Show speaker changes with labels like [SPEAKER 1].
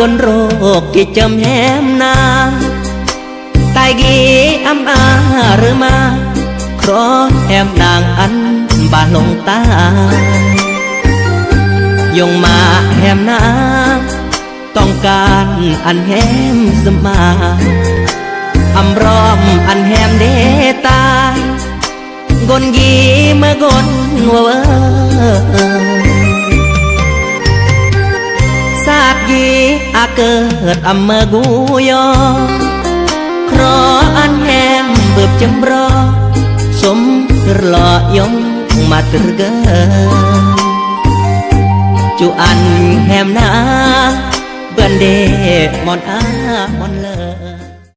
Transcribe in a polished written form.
[SPEAKER 1] กนโรคที่จำแหมนางตายกีอ้ำอาหรือมาครอแหมนางอันบาลงตายงมาแหมนางต้องการอันแหมสมาอำรอมอันแหมเดตายกนยีเมื่อกนวัวทราบยีอาเกิดอำเมอกูยอครออันแหมเบิบจำรอสมหล่อยงมาตรเกจูอันแหมนาเบือนเดมอนอามอนเลอ